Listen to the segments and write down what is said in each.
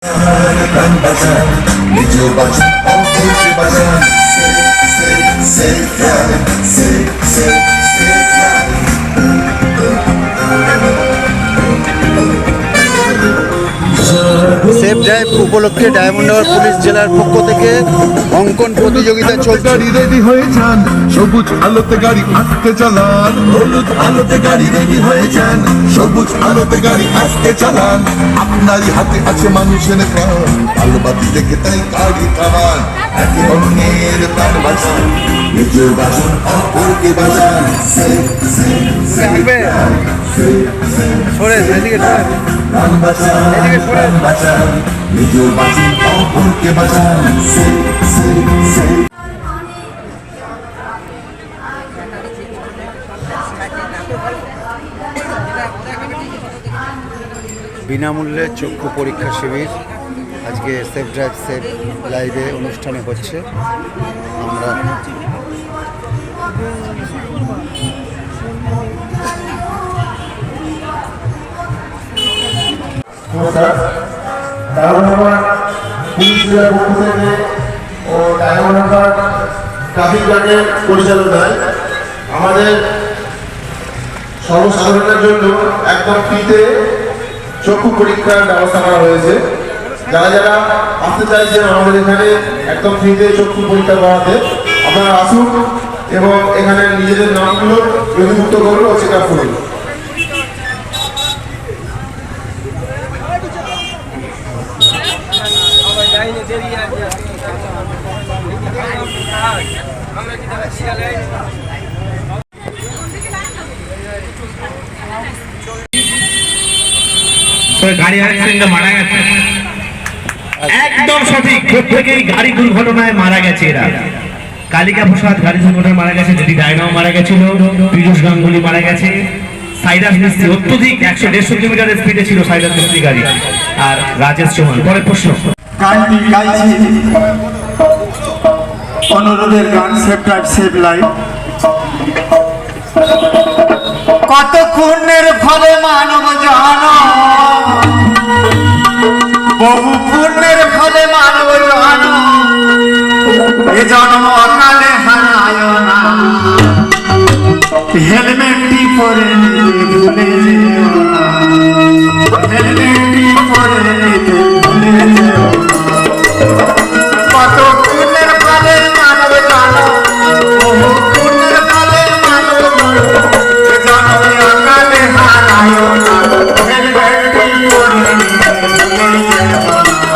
Safe drive উপলক্ষে Diamond Harbour police জেলার পক্ষ থেকে অঙ্কন প্রতিযোগিতা চলছে। গাড়ি রেডি হয়ে যান, সবুজ আলোতে গাড়ি আস্তে চালান, হলুদ আলোতে গাড়ি রেডি হয়ে যান, সবুজ আলোতে গাড়ি আস্তে চালান। আপনারই হাতে আছে মানুষের প্রাণ, আলো বাতি দেখে তাই গাড়ি থামান। একে অন্যের প্রাণ বাঁচান, নিজের বাঁচান, অপরকে বাঁচান। প্রাণ বাঁচান, প্রাণ বাঁচান, নিজের বাঁচান, অপরকে বাঁচান। বিনামূল্যে চক্ষু পরীক্ষা শিবির আজকে সেফ ড্রাইভ সেফ লাইভে অনুষ্ঠানে হচ্ছে। আমরা ও ডায়মন্ডহারবার ট্রাফিক গার্ডের পরিচালনায় আমাদের সর্বসাধারণের জন্য একদম ফ্রিতে চক্ষু পরীক্ষার ব্যবস্থা করা হয়েছে। যারা যারা আসতে চাইছেন আমাদের এখানে একদম ফ্রিতে চক্ষু পরীক্ষা করাতে, আপনারা আসুন এবং এখানে নিজেদের নামগুলো নথিভুক্ত করুন ও চেক আপ করুন। গাড়ি অ্যাক্সিডেন্টে মারা গেছে, একদম সঠিক। প্রত্যেকেই গাড়ি দুর্ঘটনায় মারা গেছে এরা। কালিকা প্রসাদ গাড়ি দুর্ঘটনায় মারা গেছে, যদি ডায়নাও মারা গেছিল, পীযূষ গাঙ্গুলি মারা গেছে, সাইরাস মিস্ত্রি অত্যধিক 100-150 কিলোমিটার স্পিডে ছিল সাইরাস মিস্ত্রি গাড়ি, আর রাজেশ চৌহান। পরের প্রশ্ন। গানটি গাইছি অনুরোধের গান সেফ ড্রাইভ সেভ লাইফ। কত খুনের ফলে মানব জান, বহু খুনের ফলে মানব জান, এ জন্ম অকালে হারায় না। হেলমেটটি পরে নিতে ভুলে যেও না, হেলমেটটি পরে নিতে ভুলে যেও না। কত খুনের ফলে মানব জান, বহু খুনের ফলে মানব জান, এ জন্ম অকালে হারায় না। হেলমেটটি পরে নিতে ভুলে যেও না।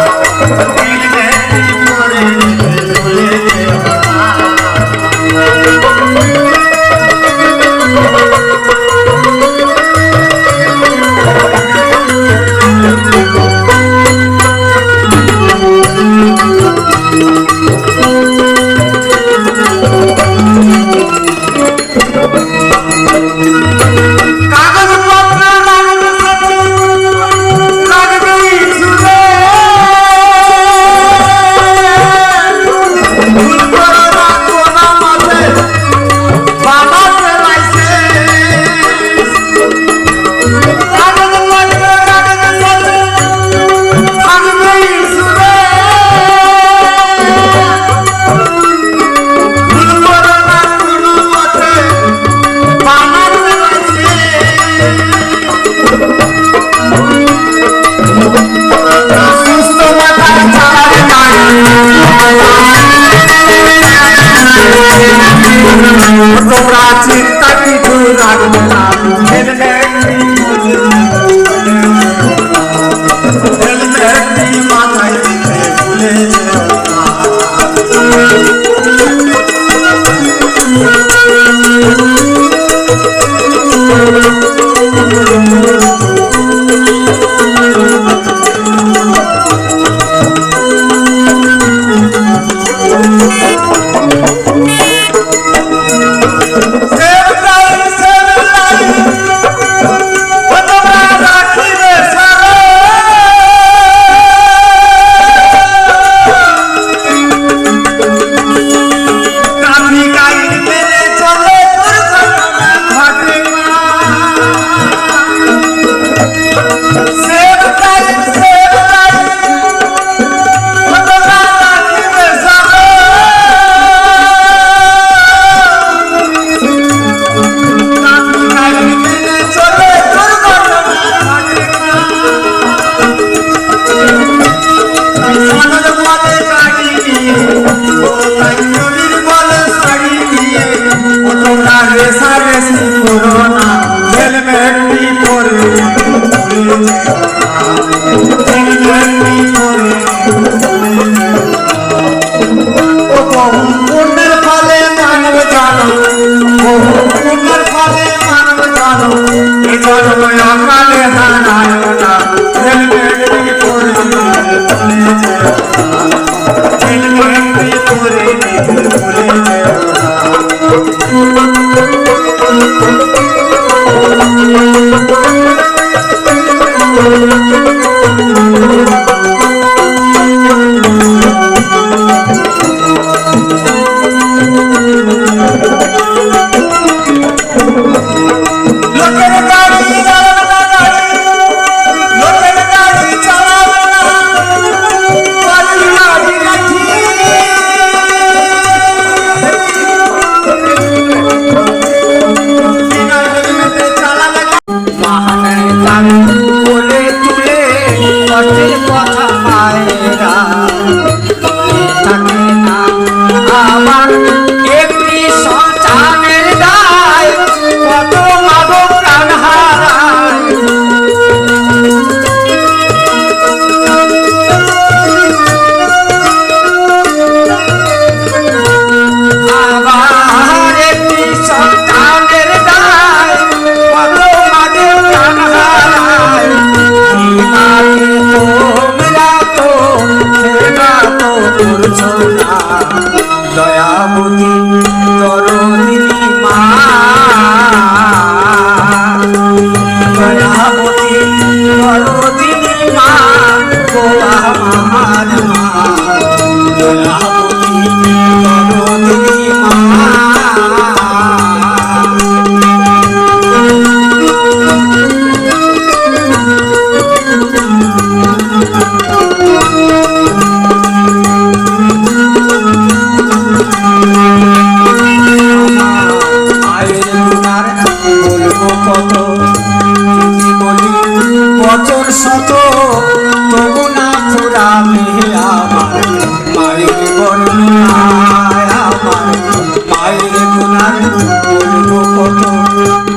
ফুরাবে আমার মায়ের বর্ণনায়, আমার মায়ের গুণান বলবো কত,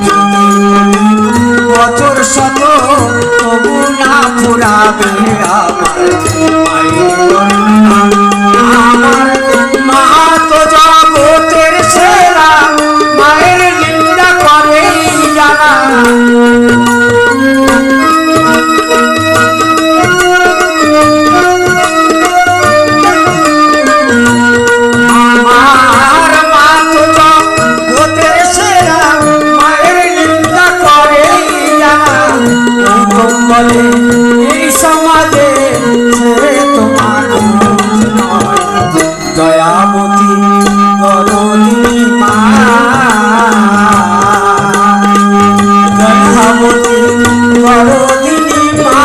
যদি বলি বছর শত তবু না ফুরাবে আমার মায়ের বর্ণনা। আমার মা তো জগতের সেরা, মায়ের নিন্দা করে যারা, আমার মা তো জগতের সেরা, মায়ের নিন্দা করে যারা, বলে এই সমাজে ছেড়ে তোমার নয়, দয়াবতী দরদিনী মা, দয়াবতী দরদিনী মা,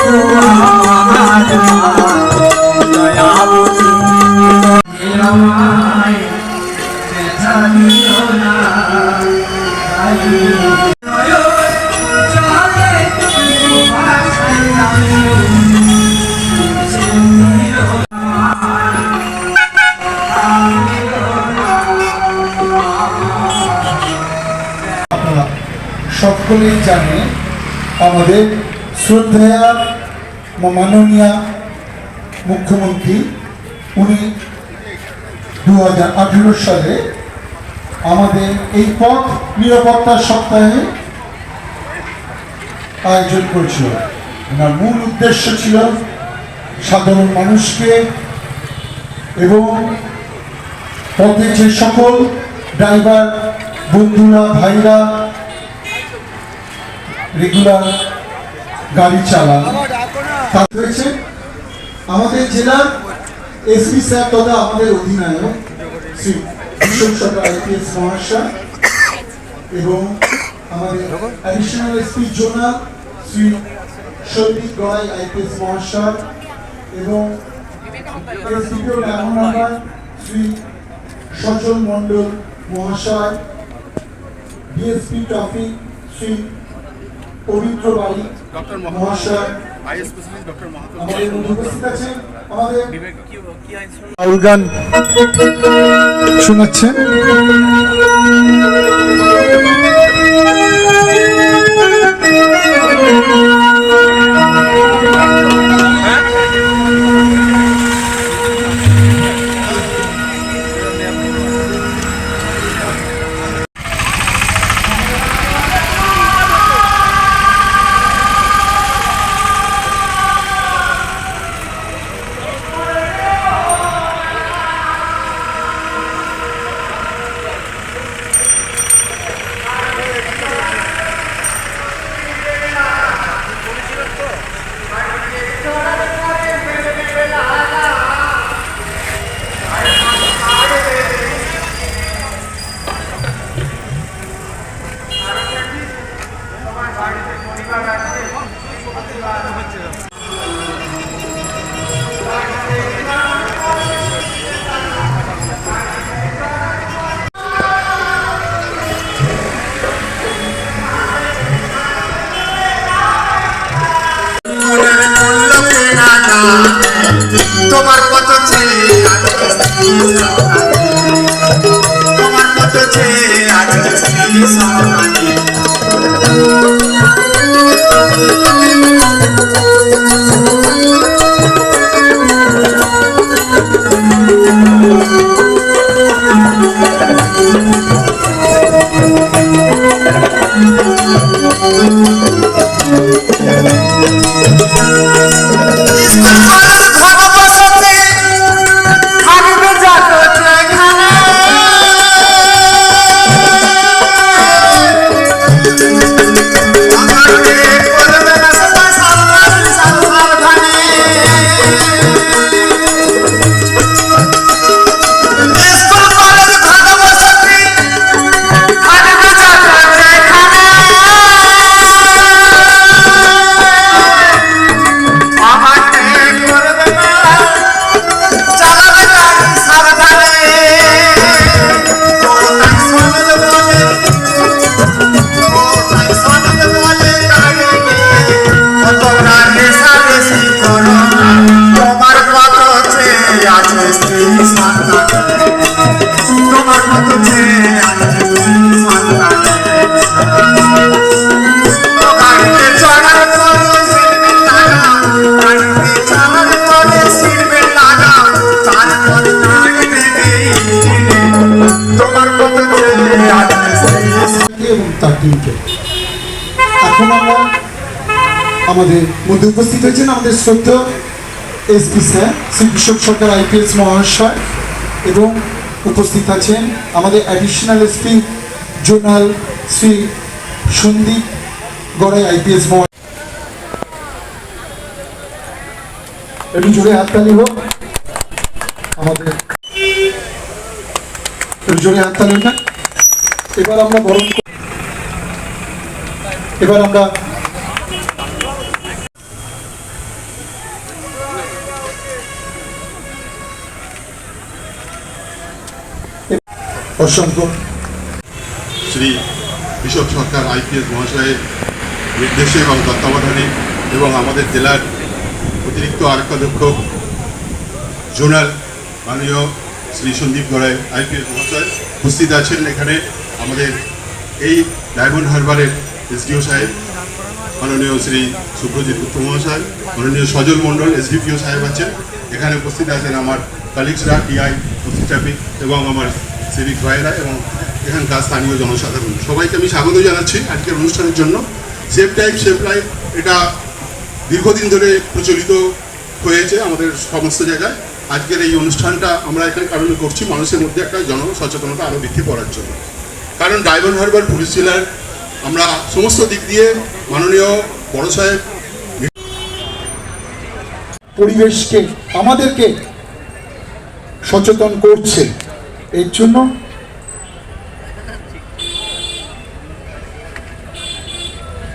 ও আমার মা, দয়াবতী আমায় ব্যথা দিও না, আপনারা সকলেই জানেন আমাদের শ্রদ্ধেয়া মাননীয় মুখ্যমন্ত্রী উনি 2018 সালে আমাদের এই পথ নিরাপত্তা সপ্তাহে আয়োজন করেছিল। ওনার মূল উদ্দেশ্য ছিল সাধারণ মানুষকে এবং পথে যে সকল ড্রাইভার বন্ধুরা ভাইরা রেগুলার গাড়ি চালান তা হয়েছে। আমাদের জেলার এসপি স্যার তথা আমাদের অধিনায়ক শ্রী বিশ্বম সরকার আইপিএস মহাশয় এবং আমাদের additional SP zonal Shri Sandip Garai IPS মহাশয় এবং এসডিপিও মেমোরান্ডাম শ্রী সজল মণ্ডল মহাশয়, ডিএসপি ট্রাফিক শ্রী পবিত্র বাড়ি মহাশয় আমাদের মধ্যে উপস্থিত আছেন। আমাদের বাউল গান শোনাচ্ছেন। তোমার কত ছেলে তোমার কত ছেলে পার্টিতে। এখন আমরা আমাদের মধ্যে উপস্থিত হয়েছেন আমাদের শ্রদ্ধেয় এসপি স্যার শ্রী বিশ্বক সরকার আইপিএস মহাশয়, এবং উপস্থিত আছেন আমাদের additional SP zonal Shri Sandip Garai IPS মহাশয়। একটু জোরে হাততালি হোক আমাদের, একটু জোরে হাততালি না। এবার আমরা অসংখ্য শ্রী বিশ্বক সরকার আইপিএস মহাশয়ের নির্দেশে এবং তত্ত্বাবধানে এবং আমাদের জেলার অতিরিক্ত আরক্ষাধ্যক্ষ জোনাল মাননীয় শ্রী সন্দীপ গড়াই আইপিএস মহাশয় উপস্থিত আছেন এখানে। আমাদের এই ডায়মন্ড হারবারের এসডিও সাহেব মাননীয় শ্রী সুব্রজিৎ গুপ্ত মহাশয়, মাননীয় সজল মণ্ডল এসডিপিও সাহেব আছেন এখানে উপস্থিত আছেন। আমার কালিগসরা টিআই অফিস ট্রাফিক এবং আমার সিভিক ভাইয়েরা এবং এখানকার স্থানীয় জনসাধারণ সবাইকে আমি স্বাগত জানাচ্ছি আজকের অনুষ্ঠানের জন্য। সেফ টাইম সেফ লাইফ এটা দীর্ঘদিন ধরে প্রচলিত হয়েছে আমাদের সমস্ত জায়গায়। আজকের এই অনুষ্ঠানটা আমরা এখানে কারণে করছি মানুষের মধ্যে একটা জনসচেতনতা আরও বৃদ্ধি করার জন্য। কারণ ডায়মন্ড হারবার পুলিশ জেলার আমরা সমস্ত দিক দিয়ে মাননীয় বড় সাহেব পরিবেশকে আমাদেরকে সচেতন করছে। এর জন্য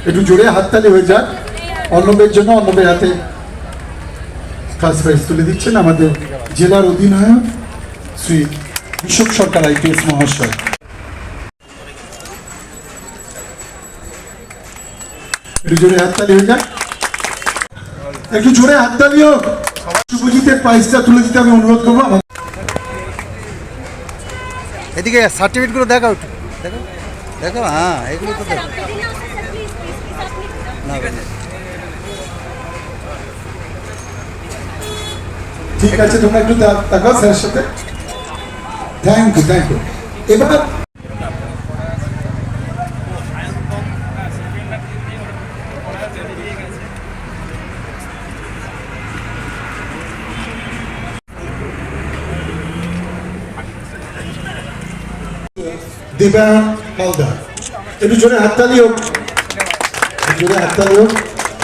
একটু জোরে হাততালি হয়ে যাক অর্ণবের জন্য। অর্ণবের হাতে ফার্স্ট প্রাইজ তুলে দিচ্ছেন আমাদের জেলার অধিনায়ক শ্রী বিশ্বক সরকার আইপিএস মহাশয়। একটু জোরে হাততালি হয়ে যাক, একটু জোরে হাততালি হোক। শুভজিতের প্রাইজটা তুলে দিতে আমি অনুরোধ করবো। এদিকে সার্টিফিকেটগুলো দেখাও, একটু দেখো দেখো, হ্যাঁ এগুলো তো দেখো না। ঠিক আছে, তোমরা একটু দেখাও স্যারের সাথে। Thank you, thank you. এবার দেবায়ন হালদার, একটু জোরে হাততালি হোক, জোরে হাততালি হোক।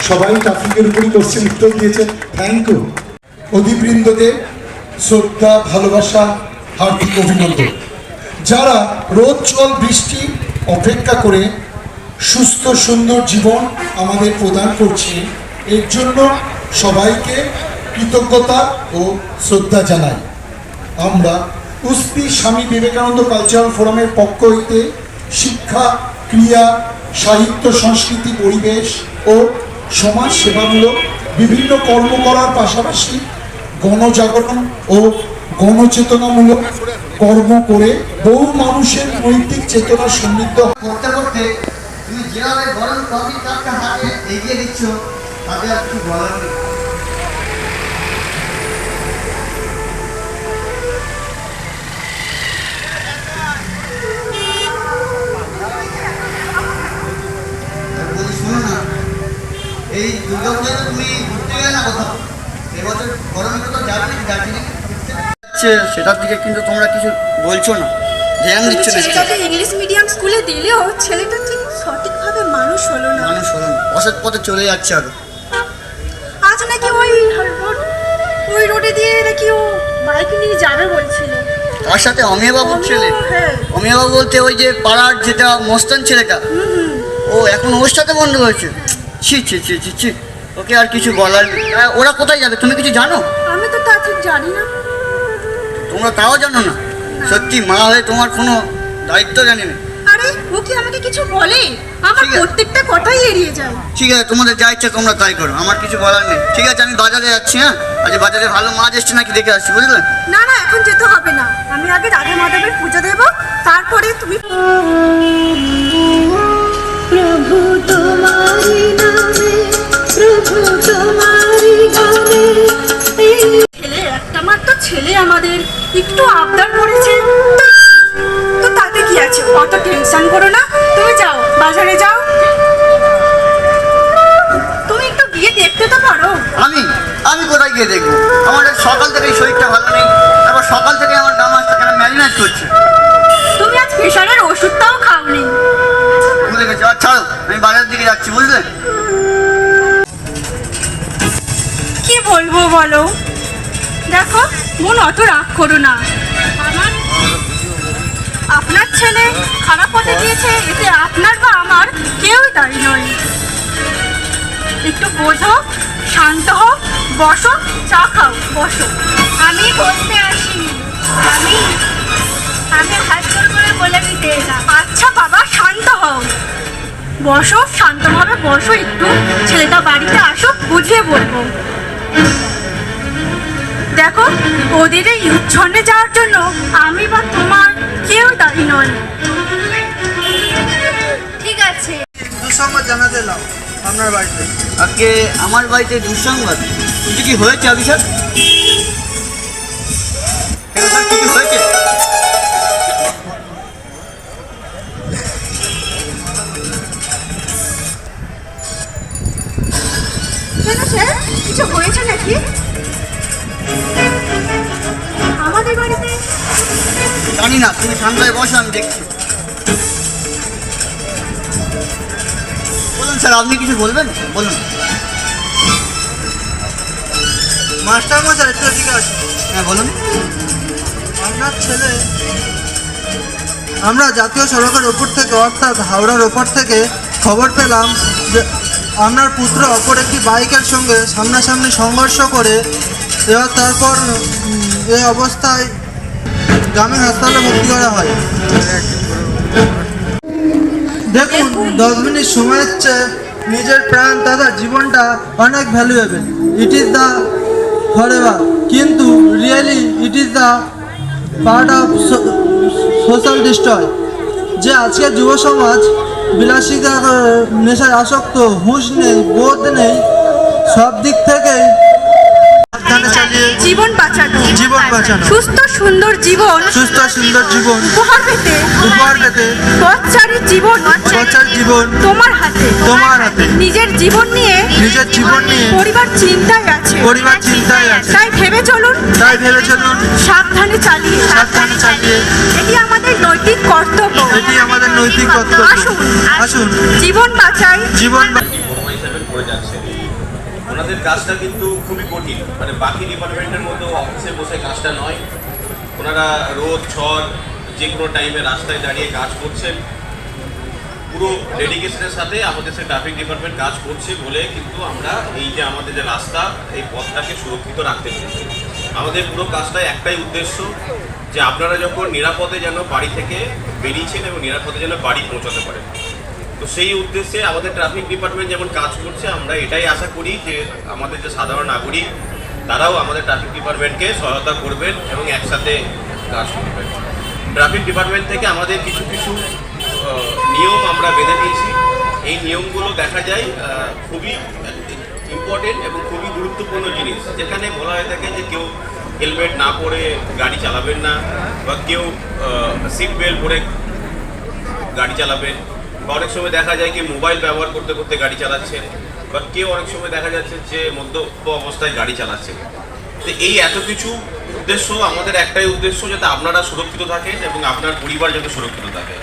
সবাই ট্রাফিকের উপরই কোশ্চেন উত্তর দিয়েছে, থ্যাংক ইউ। অধিবৃন্দদের শ্রদ্ধা, ভালোবাসা, হার্দিক অভিনন্দন। যারা রোদ জল বৃষ্টি অপেক্ষা করে সুস্থ সুন্দর জীবন আমাদের প্রদান করছে, এর জন্য সবাইকে কৃতজ্ঞতা ও শ্রদ্ধা জানাই। আমরা উস্তি স্বামী বিবেকানন্দ কালচারাল ফোরামের পক্ষ হইতে শিক্ষা, ক্রিয়া, সাহিত্য, সংস্কৃতি, পরিবেশ ও সমাজ সেবামূলক বিভিন্ন কর্ম করার পাশাপাশি গণজাগরণ ও গণচেতনামূলক কর্ম করে বহু মানুষের নৈতিক চেতনা সমৃদ্ধ করতে করতে তুমি যেভাবে গরম কফি কাপটা হাতে এগিয়ে দিচ্ছ তাতে আর কিছু বলার নেই। বলি শোনো না, এই দুর্গা পুজোতে তুমি ঘুরতে গেলে না কোথাও? এবছর গরমে তো যাবে নাকি দার্জিলিং? সেটার দিকে কিন্তু তোমরা কিছু বলছো না, ধ্যান দিচ্ছ না। ছেলেটাকে ইংলিশ মিডিয়াম স্কুলে দিলেও ছেলেটা ঠিক সঠিকভাবে মানুষ হলো না। মানুষ হলো না, অসৎ পথে চলে যাচ্ছে আরো। আজ নাকি ওই রোডে দিয়ে নাকি ও বাইক নিয়ে যাবে বলছিল। তার সাথে অমিয় বাবুর ছেলে, হ্যাঁ। অমিয় বাবু বলতে ওই যে পাড়ার যেটা মস্তান ছেলেটা, ও এখন ওর সাথে বন্ধু হয়েছে। ছি ছি ছি ছি ছি, ওকে আর কিছু বলার নেই। ওরা কোথায় যাবে তুমি কিছু জানো? আমি তো তা ঠিক জানি না। তোমরা তাও জানো না? সত্যি মা হয়ে তোমার কোনো দায়িত্ব জানি না। আরে ও কি আমাকে কিছু বলে? আমার ঠিক আছে। প্রত্যেকটা কথাই এড়িয়ে যায়। ঠিক আছে, তোমাদের যা ইচ্ছা তোমরা তাই করো, আমার কিছু বলার নেই। ঠিক আছে, আমি বাজারে যাচ্ছি। হ্যাঁ, আজ বাজারে ভালো মাছ এসছে নাকি দেখে আসছি, বুঝলে? না না, এখন যেতে হবে না। আমি আগে রাধা মাধবের পুজো দেব, তারপরে তুমি। প্রভু তোমারি নামে, প্রভু তোমারি গানে। ছেলে একটা মাত্র ছেলে আমাদের একটু আবদার করেছে, তো তাতে কি আছে? অত টেনশন করো না, তুমি যাও। বাজারে যাও। তুমি একটু গিয়ে দেখতে তো পারো। আমি কোথায় গিয়ে দেখবো? আমার সকাল থেকে শরীরটা ভালো নেই, তারপর সকাল থেকে আমার গা মাছটা কেন ম্যারিনেট করছে। তুমি আজ প্রেশারের ওষুধটাও খাওনি। ভুলে গেছি। আর ছাড়ো, আমি বাজারের দিকে যাচ্ছি, বুঝলে? কি বলবো বলো? দেখো মন অত রাগ করো না। আপনার ছেলে খারাপ পথে গিয়েছে, এতে আপনার বা আমার কেউই দায়ী নয়। একটু বোঝো, শান্ত হও, বসো, চা খাও, বসো। আমি বসতে আসিনি, আমি হাত জোর করে বলে দিতে এলাম। আচ্ছা বাবা, শান্ত হও, বসো, শান্তভাবে বসো একটু। ছেলেটা বাড়িতে আসুক, বুঝিয়ে বলবো। দেখো, ওদের এই উচ্ছন্নে যাওয়ার জন্য আমি বা তোমার কেউ দায়ী নয়। ঠিক আছে। দুঃসংবাদ জানাতে এলাম আপনার বাড়িতে। আজকে আমার বাড়িতে দুঃসংবাদ? কিছু কি হয়েছে অভিষেক? কেন স্যার, কিছু হয়েছে? কেন স্যার, কিছু হয়েছে নাকি আমাদের বাড়িতে? জানি না, তুমি শান্ত হয়ে বসো, আমি দেখছি। বলুন স্যার, আপনি কিছু বলবেন? বলুন। মাস্টার মশাই একটু এদিকে আসুন। হ্যাঁ বলুন। আপনার ছেলে, আমরা জাতীয় সড়কের ওপর থেকে অর্থাৎ হাওড়ার ওপর থেকে খবর পেলাম যে আপনার পুত্র অপর একটি বাইকের সঙ্গে সামনাসামনি সংঘর্ষ করে এবার তারপর এই অবস্থায় গ্রামীণ হাসপাতালে ভর্তি করা হয়। দেখুন, 10 মিনিট সময়ের চেয়ে নিজের প্রাণ তথা জীবনটা অনেক valuable. It is the forever, কিন্তু really it is the part of social destroy. যে আজকের যুব সমাজ বিলাসিতা নেশায় আসক্ত, হুঁশ নেই, বোধ নেই, সব দিক থেকেই জীবন বাঁচানো, সুস্থ সুন্দর জীবন উপহার পেতে পথচারী জীবন তোমার হাতে। নিজের জীবন নিয়ে পরিবার চিন্তায় আছে। তাই ভেবে চলুন, সাবধানে চালিয়ে। এটি আমাদের নৈতিক কর্তব্য। আসুন জীবন বাঁচাই। করে যাচ্ছে। ওনাদের কাজটা কিন্তু খুবই কঠিন, মানে বাকি ডিপার্টমেন্টের মতো অফিসে বসে কাজটা নয়। ওনারা রোদ ঝড় যে কোনো টাইমে রাস্তায় দাঁড়িয়ে কাজ করছেন। পুরো ডেডিকেশনের সাথে আমাদের সে ট্রাফিক ডিপার্টমেন্ট কাজ করছে বলে কিন্তু আমরা এই যে আমাদের যে রাস্তা, এই পথটাকে সুরক্ষিত রাখতে পেরেছি। আমাদের পুরো কাজটায় একটাই উদ্দেশ্য, যে আপনারা যখন নিরাপদে যেন বাড়ি থেকে বেরিয়েছেন এবং নিরাপদে যেন বাড়ি পৌঁছাতে পারেন। তো সেই উদ্দেশ্যে আমাদের ট্রাফিক ডিপার্টমেন্ট যেমন কাজ করছে, আমরা এটাই আশা করি যে আমাদের যে সাধারণ নাগরিক তারাও আমাদের ট্রাফিক ডিপার্টমেন্টকে সহায়তা করবেন এবং একসাথে কাজ করবেন। ট্রাফিক ডিপার্টমেন্ট থেকে আমাদের কিছু কিছু নিয়ম আমরা বেঁধে দিয়েছি। এই নিয়মগুলো দেখা যায় খুবই ইম্পর্টেন্ট এবং খুবই গুরুত্বপূর্ণ জিনিস, যেখানে বলা হয়ে থাকে যে কেউ হেলমেট না পরে গাড়ি চালাবেন না, বা কেউ সিট বেল্ট পরে গাড়ি চালাবেন, বা অনেক সময় দেখা যায় কি মোবাইল ব্যবহার করতে করতে গাড়ি চালাচ্ছেন, বা কেউ অনেক সময় দেখা যাচ্ছে যে মদ্যপ অবস্থায় গাড়ি চালাচ্ছেন। তো এই এত কিছু উদ্দেশ্য, আমাদের একটাই উদ্দেশ্য, যাতে আপনারা সুরক্ষিত থাকেন এবং আপনার পরিবার যাতে সুরক্ষিত থাকে।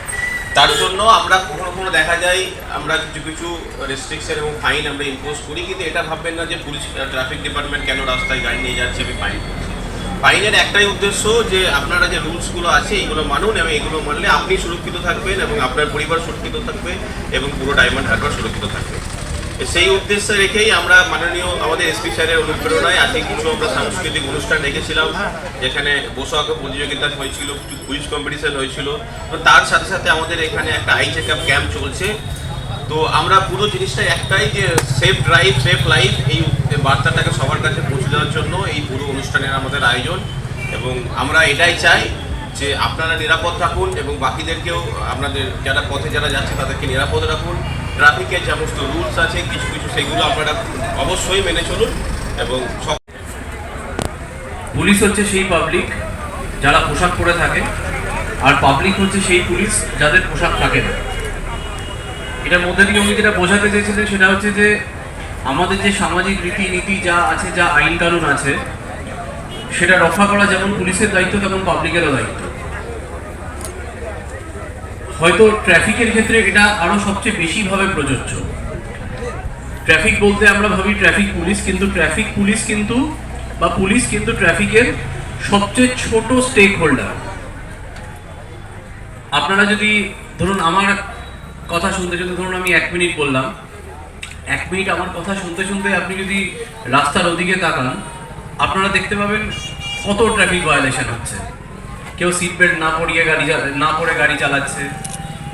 তার জন্য আমরা কখনো কখনো দেখা যায় আমরা কিছু কিছু রেস্ট্রিকশন এবং ফাইন আমরা ইম্পোজ করি, কিন্তু এটা ভাববেন না যে পুলিশ ট্রাফিক ডিপার্টমেন্ট কেন রাস্তায় গাড়ি নিয়ে যাচ্ছে আমি ফাইন করছি। ফাইনের একটাই উদ্দেশ্য যে আপনারা যে রুলসগুলো আছে এইগুলো মানুন, এবং এগুলো মানলে আপনি সুরক্ষিত থাকবেন এবং আপনার পরিবার সুরক্ষিত থাকবে এবং পুরো ডায়মন্ড হারবার সুরক্ষিত থাকবে। সেই উদ্দেশ্যে রেখেই আমরা মাননীয় আমাদের এসপি স্যারের অনুপ্রেরণায় আজকে কিছু আমরা সাংস্কৃতিক অনুষ্ঠান রেখেছিলাম, যেখানে বসে আঁকা প্রতিযোগিতা হয়েছিল, কিছু কুইজ কম্পিটিশন হয়েছিল। তার সাথে সাথে আমাদের এখানে একটা আই চেক আপ ক্যাম্প চলছে। তো আমরা পুরো জিনিসটা একটাই, যে সেফ ড্রাইভ সেফ লাইফ, এই বার্তাটাকে সবার কাছে পৌঁছে দেওয়ার জন্য এই পুরো অনুষ্ঠানের আমাদের আয়োজন। এবং আমরা এটাই চাই যে আপনারা নিরাপদ থাকুন এবং বাকিদেরকেও আপনাদের যারা পথে যারা যাচ্ছে তাদেরকে নিরাপদ রাখুন। ট্রাফিকের যে সমস্ত রুলস আছে কিছু কিছু সেগুলো আপনারা অবশ্যই মেনে চলুন। এবং পুলিশ হচ্ছে সেই পাবলিক যারা পোশাক পরে থাকে, আর পাবলিক হচ্ছে সেই পুলিশ যাদের পোশাক থাকে না। এটার মধ্যে দিয়ে উনি যেটা বোঝাতে চেয়েছিলেন সেটা হচ্ছে যে আমাদের যে সামাজিক রীতিনীতি যা আছে, যা আইন কানুন আছে, সেটা রক্ষা করা যেমন পুলিশের দায়িত্ব তেমন পাবলিকেরও দায়িত্ব। হয়তো ট্রাফিকের ক্ষেত্রে এটা আরো সবচেয়ে বেশিভাবে প্রযোজ্য। ট্রাফিক বলতে আমরা ভাবি ট্রাফিক পুলিশ, কিন্তু ট্রাফিক পুলিশ কিন্তু বা পুলিশ কিন্তু ট্রাফিকের সবচেয়ে ছোট স্টেক হোল্ডার। আপনারা যদি ধরুন আমার কথা শুনতে শুনতে, ধরুন আমি 1 মিনিট বললাম, 1 মিনিট আমার কথা শুনতে শুনতে আপনি যদি রাস্তার ওদিকে তাকান, আপনারা দেখতে পাবেন কত ট্রাফিক ভায়োলেশন হচ্ছে। কেউ সিট বেল্ট না পরে গাড়ি চালাচ্ছে,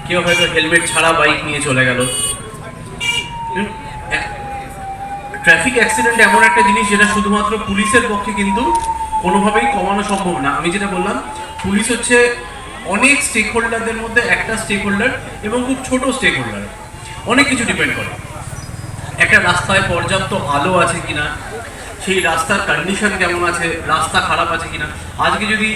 কেউ হয়তো হেলমেট ছাড়া বাইক নিয়ে চলে গেল। ট্রাফিক অ্যাক্সিডেন্ট এমন একটা জিনিস যেটা শুধুমাত্র পুলিশের পক্ষে কিন্তু কোনোভাবেই কমানো সম্ভব না। আমি যেটা বললাম, পুলিশ হচ্ছে অনেক স্টেক হোল্ডারদের মধ্যে একটা স্টেক হোল্ডার, এবং খুব ছোট স্টেক হোল্ডার। অনেক কিছু ডিপেন্ড করে। একটা রাস্তায় পর্যাপ্ত আলো আছে কিনা, সেই রাস্তার কন্ডিশন কেমন আছে, রাস্তা খারাপ আছে কিনা। আজকে যদি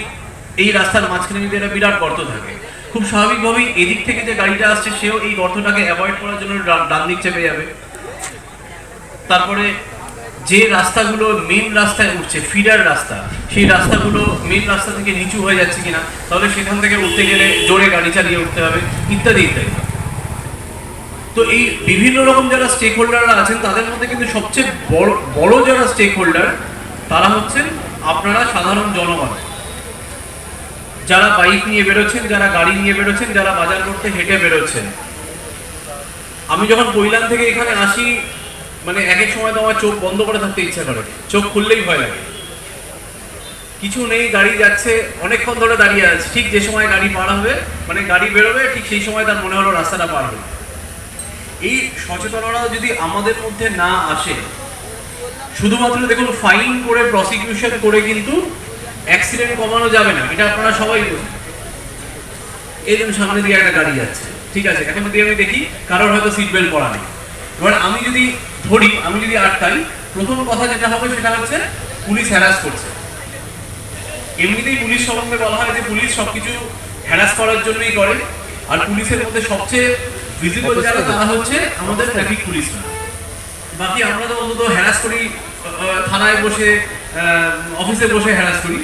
এই রাস্তার মাঝখানে যদি একটা বিরাট গর্ত থাকে, খুব স্বাভাবিকভাবেই এদিক থেকে যে গাড়িটা আসছে সেও এই গর্তটাকে অ্যাভয়েড করার জন্য ডান দিক চেপে যাবে। তারপরে যে রাস্তাগুলো মেন রাস্তায় উঠছে, ফিডার রাস্তা, সেই রাস্তাগুলো মেন রাস্তা থেকে নিচু হয়ে যাচ্ছে কিনা, তাহলে সেখান থেকে উঠতে গেলে জোরে গাড়ি চালিয়ে উঠতে হবে, ইত্যাদি ইত্যাদি। তো এই বিভিন্ন রকম যারা স্টেক হোল্ডাররা আছেন, তাদের মধ্যে কিন্তু সবচেয়ে বড় যারা স্টেক হোল্ডার, তারা হচ্ছেন আপনারা সাধারণ জনগণ, যারা বাইক নিয়ে বেরোচ্ছেন, যারা গাড়ি নিয়ে বেরোচ্ছেন, যারা বাজার করতে হেঁটে বেরোচ্ছেন। আমি যখন কৈলান থেকে এখানে আসি, মানে এক এক সময় তো আমার চোখ বন্ধ করে থাকতে ইচ্ছা করে, চোখ খুললেই ভয় লাগে। কিছু নেই, গাড়ি যাচ্ছে, অনেকক্ষণ ধরে দাঁড়িয়ে আছে, ঠিক যে সময় গাড়ি পার হবে, মানে গাড়ি বেরোবে, ঠিক সেই সময় তার মনে হলো রাস্তাটা পার হবে। এই সচেতনতা যদি আমাদের মধ্যে না আসে, শুধুমাত্র দেখুন ফাইন করে প্রসিকিউশন করে কিন্তু অ্যাক্সিডেন্ট কমানো যাবে না, এটা আপনারা সবাই বোঝেন। এই জন্য সামনে দিয়ে একটা গাড়ি যাচ্ছে, ঠিক আছে, এখন যদি আমি দেখি কারোর হয়তো সিট বেল্ট পরা নেই, এবার আমি যদি ধরি, আমি যদি আটকাই, প্রথম কথা যেটা হবে সেটা হচ্ছে পুলিশ হ্যারাস করছে। এমনিতেই পুলিশ সম্বন্ধে বলা হয় যে পুলিশ সবকিছু হ্যারাস করার জন্যই করে, আর পুলিশের মধ্যে সবচেয়ে ভিজিবল যারা তারা হচ্ছে আমাদের ট্রাফিক পুলিশ না। বাকি আমরা তো অন্তত হ্যারাস করি, থানায় বসে, অফিসে বসে হ্যারাস করি,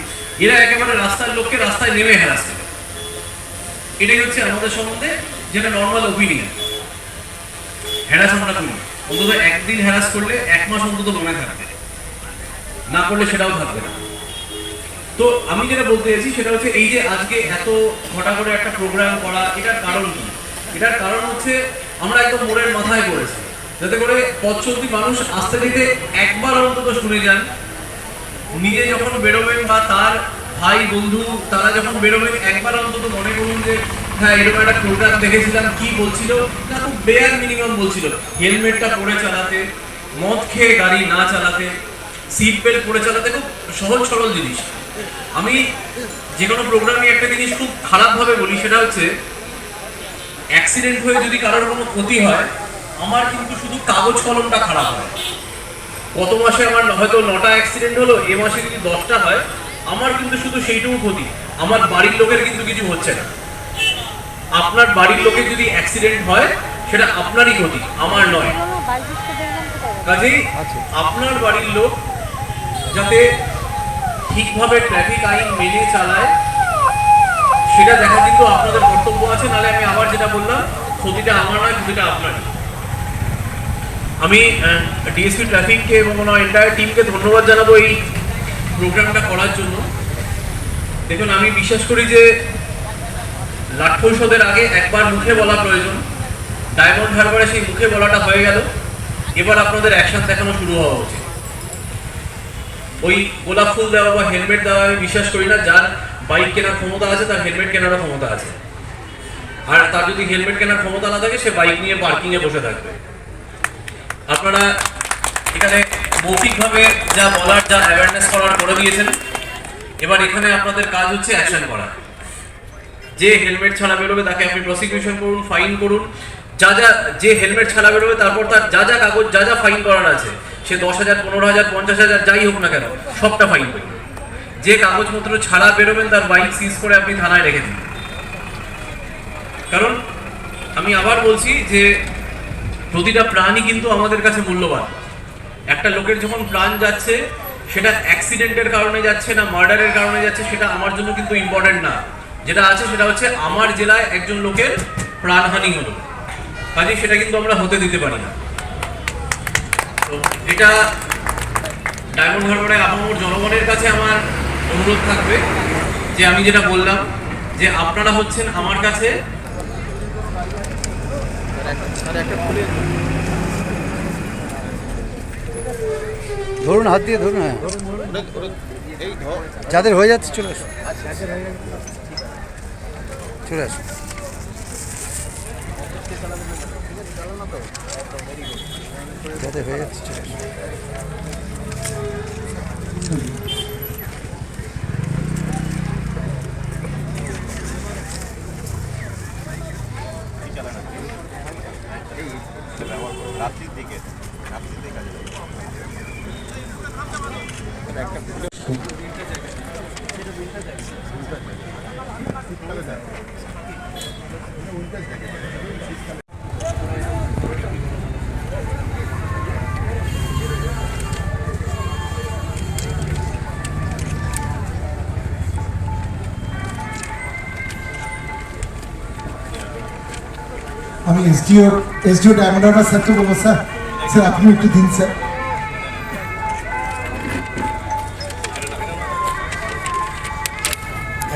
এরা একেবারে রাস্তার লোককে রাস্তায় নেমে হ্যারাস করে। এটাই হচ্ছে আমাদের সম্বন্ধে যেটা নর্মাল ওপিনিয়ন। হ্যারাস আমরা করি, অন্তত একদিন হ্যারাস করলে 1 মাস অন্তত মনে থাকবে, না করলে সেটাও থাকবে না। তো আমি যেটা বলতে চাইছি সেটা হচ্ছে এই যে আজকে এত ঘটা করে একটা প্রোগ্রাম করা, এটার কারণ কি? এটার কারণ হচ্ছে আমরা একদম মোড়ের মাথায় করেছি, যাতে করে পথ চলতি মানুষ আস্তে ধীরে একবার অন্তত শুনে যান। নিজে যখন বেরোবেন বা তার ভাই বন্ধু তারা যখন বেরোবেন, একবার অন্তত মনে করুন যে হ্যাঁ এরকম একটা প্রোগ্রাম দেখেছিলাম, কি বলছিল না, খুব বেয়ার মিনিমাম বলছিল হেলমেটটা পরে চালাতে, মদ খেয়ে গাড়ি না চালাতে, সিট বেল্ট পরে চালাতে, খুব সহজ সরল জিনিস। আমি যে কোনো প্রোগ্রামে একটা জিনিস খুব খারাপভাবে বলি, সেটা হচ্ছে অ্যাক্সিডেন্ট হয়ে যদি কারোর কোনো ক্ষতি হয়, আমার কিন্তু শুধু কাগজ কলমটা খারাপ হয়। গত মাসে আমার হয়তো 9টা অ্যাক্সিডেন্ট হলো, এ মাসে যদি 10টা হয়, আমার কিন্তু শুধু সেইটুকু ক্ষতি, আমার বাড়ির লোকের কিন্তু কিছু হচ্ছে না। আপনার বাড়ির লোকের যদি অ্যাক্সিডেন্ট হয়, সেটা আপনারই ক্ষতি, আমার নয়। কাজেই আপনার বাড়ির লোক যাতে ঠিকভাবে ট্রাফিক আইন মেনে চালায়, সেটা দেখা কিন্তু আপনাদের কর্তব্য আছে। নাহলে আমি আবার যেটা বললাম, ক্ষতিটা আমার নয়, ক্ষতিটা আপনারই। আমি ডিএসপি ট্রাফিককে এবং আমার এন্টায়ার টিমকে ধন্যবাদ জানাবো এই প্রোগ্রামটা করার জন্য। দেখুন, আমি বিশ্বাস করি যে লাঠৌষধের আগে একবার মুখে বলা প্রয়োজন। ডায়মন্ড হারবারে সেই মুখে বলাটা হয়ে গেল, এবার আপনাদের অ্যাকশন দেখানো শুরু হওয়া উচিত। ওই গোলাপ ফুল দেওয়া বা হেলমেট দেওয়া আমি বিশ্বাস করি না। যার বাইক কেনার ক্ষমতা আছে তার হেলমেট কেনারও ক্ষমতা আছে, আর তার যদি হেলমেট কেনার ক্ষমতা না থাকে সে বাইক নিয়ে পার্কিংয়ে বসে থাকবে। আপনারা এখানে মৌখিকভাবে যা বলার, যা অ্যাওয়ারনেস করার করে দিয়েছেন, এবার এখানে আপনাদের কাজ হচ্ছে অ্যাকশন করা। যে হেলমেট ছাড়া বেরোবে তাকে আপনি প্রসিকিউশন করুন, ফাইন করুন। যে হেলমেট ছাড়া বেরোবে তারপর তার যা কাগজ, যা ফাইন করার আছে, সে 10,000, 15,000, 50,000 যাই হোক না কেন, সবটা ফাইন করুন। যে কাগজপত্র ছাড়া বেরোবেন তার বাইক সিজ করে আপনি থানায় রেখে দিন। কারণ আমি আবার বলছি যে প্রতিটা প্রাণই কিন্তু আমাদের কাছে মূল্যবান। একটা লোকের যখন প্রাণ যাচ্ছে, সেটা অ্যাক্সিডেন্টের কারণে যাচ্ছে না মার্ডারের কারণে যাচ্ছে, সেটা আমার জন্য কিন্তু ইম্পর্টেন্ট না। যেটা আছে সেটা হচ্ছে আমার জেলায় একজন লোকের প্রাণহানি হলো, কাজে সেটা কিন্তু আমরা হতে দিতে পারি না। তো এটা ডায়মন্ড হারবারের আপামর জনগণের কাছে আমার অনুরোধ থাকবে যে আমি যেটা বললাম, যে আপনারা হচ্ছেন আমার কাছে ধরুন, হাত দিয়ে ধরুন। হ্যাঁ, যাদের হয়ে যাচ্ছে চলে আসুন, চলে আসুন। যাদের হয়ে যাচ্ছে চলে আসুন। আমি এসডিও ডায়মন্ড হারবার স্যারকে বলবো, স্যার স্যার আপনি একটু দিন স্যার।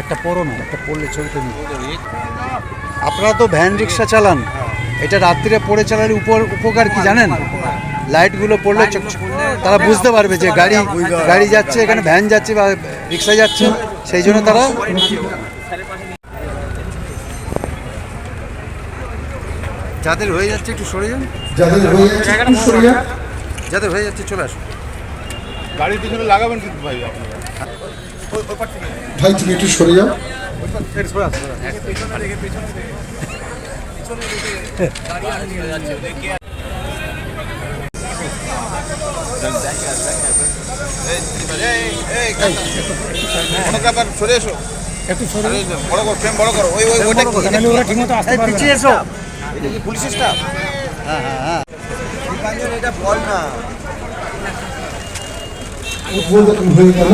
একটা পড়ো না, একটা পড়লে ছবিটা নিই। আপনারা তো ভ্যান রিক্সা চালান, এটা রাত্রিরে পড়ে চালালে উপকার কি জানেন? লাইটগুলো পড়লে তারা বুঝতে পারবে যে গাড়ি যাচ্ছে, এখানে ভ্যান যাচ্ছে বা রিক্সা যাচ্ছে, সেই জন্য তারা। যাদের হয়ে যাচ্ছে একটু সরে যান, যাদের হয়ে যাচ্ছে একটু সরে যান। যাদের হয়ে যাচ্ছে চলে আসুন। গাড়ির পিছনে লাগাবেন কিন্তু ভাই আপনারা। ভাই তুমি একটু সরে যাও। সরে এসো, একটু সরে বড় করো, ফ্রেম বড় করো। ওইটা ঠিক মতো আসতে পারবে না। পিছিয়ে এসো। এটা কি পুলিশের স্টাফ? হ্যাঁ হ্যাঁ হ্যাঁ, এটা বল না। উদ্বোধন হয়ে গেল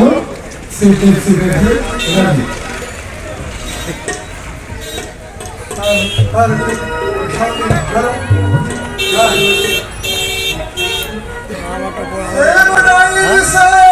সিটি সিটি রাজি। Everybody say